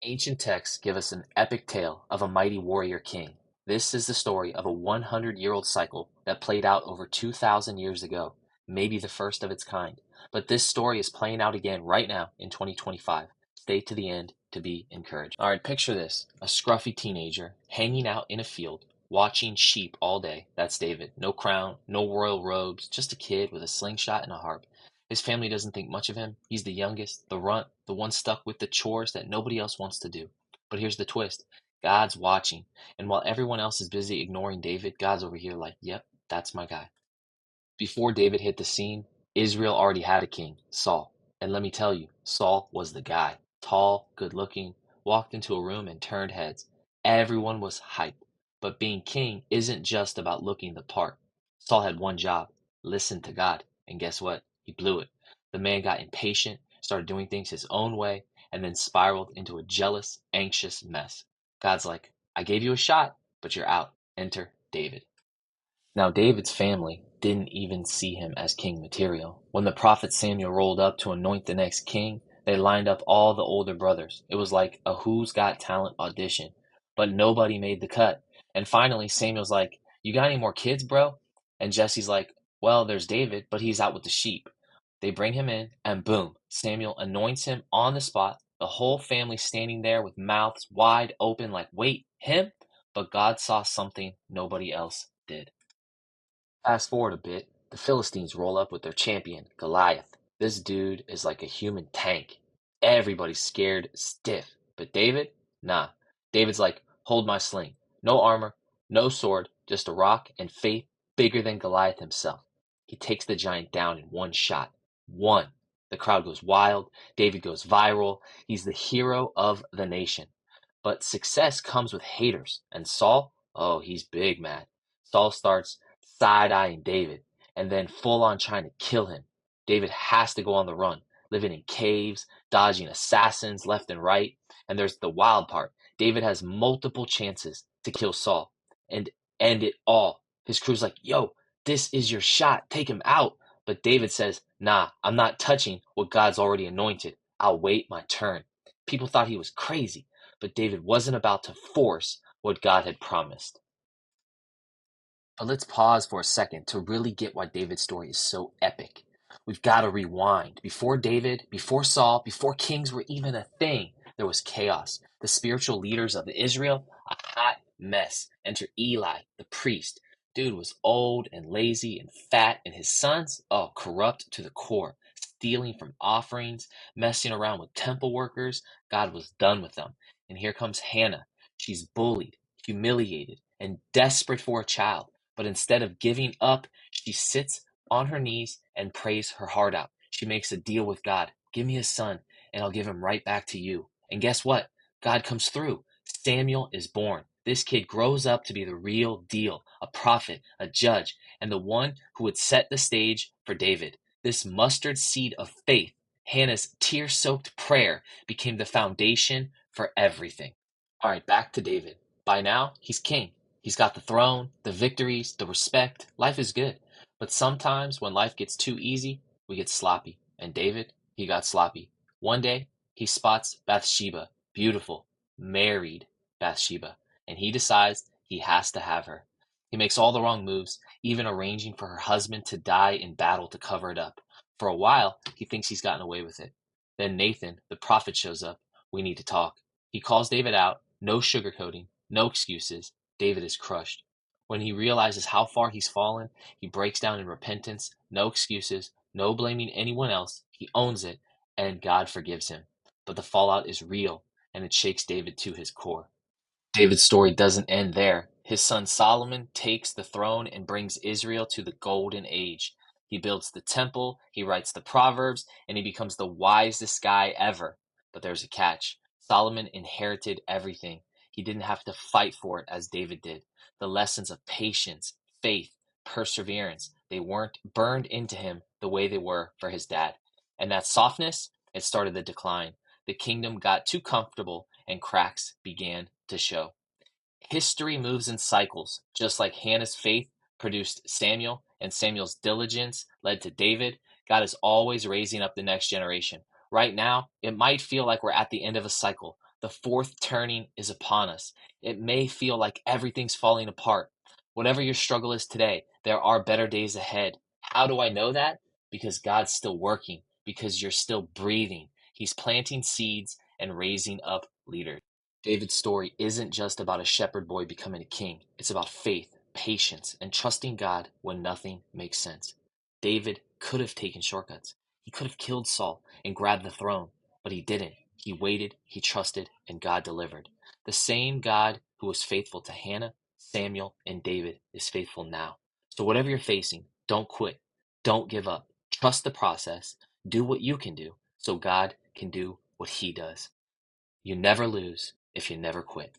Ancient texts give us an epic tale of a mighty warrior king. This is the story of a 100-year-old cycle that played out over 2,000 years ago, maybe the first of its kind. But this story is playing out again right now in 2025. Stay to the end to be encouraged. All right, picture this, a scruffy teenager hanging out in a field, watching sheep all day. That's David. No crown, no royal robes, just a kid with a slingshot and a harp. His family doesn't think much of him. He's the youngest, the runt, the one stuck with the chores that nobody else wants to do. But here's the twist. God's watching. And while everyone else is busy ignoring David, God's over here like, yep, that's my guy. Before David hit the scene, Israel already had a king, Saul. And let me tell you, Saul was the guy. Tall, good looking, walked into a room and turned heads. Everyone was hyped. But being king isn't just about looking the part. Saul had one job: listen to God. And guess what? He blew it. The man got impatient, started doing things his own way, and then spiraled into a jealous, anxious mess. God's like, I gave you a shot, but you're out. Enter David. Now David's family didn't even see him as king material. When the prophet Samuel rolled up to anoint the next king, they lined up all the older brothers. It was like a Who's Got Talent audition, but nobody made the cut. And finally, Samuel's like, You got any more kids, bro? And Jesse's like, Well, there's David, but he's out with the sheep. They bring him in, and boom, Samuel anoints him on the spot. The whole family standing there with mouths wide open, like, Wait, him? But God saw something nobody else did. Fast forward a bit, the Philistines roll up with their champion, Goliath. This dude is like a human tank. Everybody's scared stiff. But David? Nah. David's like, hold my sling. No armor, no sword, just a rock and faith bigger than Goliath himself. He takes the giant down in one shot. One. The crowd goes wild. David goes viral. He's the hero of the nation. But success comes with haters. And Saul? Oh, he's big mad. Saul starts side-eyeing David, and then full-on trying to kill him. David has to go on the run, living in caves, dodging assassins left and right. And there's the wild part. David has multiple chances to kill Saul and end it all. His crew's like, yo, this is your shot. Take him out. But David says, nah, I'm not touching what God's already anointed. I'll wait my turn. People thought he was crazy, but David wasn't about to force what God had promised. But let's pause for a second to really get why David's story is so epic. We've got to rewind. Before David, before Saul, before kings were even a thing, there was chaos. The spiritual leaders of Israel, a hot mess. Enter Eli, the priest. Dude was old and lazy and fat, and his sons, oh, corrupt to the core, stealing from offerings, messing around with temple workers. God was done with them. And here comes Hannah. She's bullied, humiliated, and desperate for a child. But instead of giving up, she sits on her knees and prays her heart out. She makes a deal with God. Give me a son, and I'll give him right back to you. And guess what? God comes through. Samuel is born. This kid grows up to be the real deal, a prophet, a judge, and the one who would set the stage for David. This mustard seed of faith, Hannah's tear soaked prayer, became the foundation for everything. All right, back to David. By now, he's king. He's got the throne, the victories, the respect. Life is good. But sometimes when life gets too easy, we get sloppy. And David, he got sloppy. One day, he spots Bathsheba, beautiful, married Bathsheba, and he decides he has to have her. He makes all the wrong moves, even arranging for her husband to die in battle to cover it up. For a while, he thinks he's gotten away with it. Then Nathan, the prophet, shows up. We need to talk. He calls David out. No sugarcoating, no excuses. David is crushed. When he realizes how far he's fallen, he breaks down in repentance. No excuses, no blaming anyone else. He owns it, and God forgives him. But the fallout is real, and it shakes David to his core. David's story doesn't end there. His son Solomon takes the throne and brings Israel to the golden age. He builds the temple, he writes the Proverbs, and he becomes the wisest guy ever. But there's a catch. Solomon inherited everything. He didn't have to fight for it as David did. The lessons of patience, faith, perseverance, they weren't burned into him the way they were for his dad. And that softness, it started the decline. The kingdom got too comfortable and cracks began to show. History moves in cycles, just like Hannah's faith produced Samuel and Samuel's diligence led to David. God is always raising up the next generation. Right now, it might feel like we're at the end of a cycle, The fourth turning is upon us. It may feel like everything's falling apart. Whatever your struggle is today, there are better days ahead. How do I know that? Because God's still working, because you're still breathing. He's planting seeds and raising up leaders. David's story isn't just about a shepherd boy becoming a king. It's about faith, patience, and trusting God when nothing makes sense. David could have taken shortcuts. He could have killed Saul and grabbed the throne, but he didn't. He waited, he trusted, and God delivered. The same God who was faithful to Hannah, Samuel, and David is faithful now. So whatever you're facing, don't quit. Don't give up. Trust the process. Do what you can do so God can do what he does. You never lose if you never quit.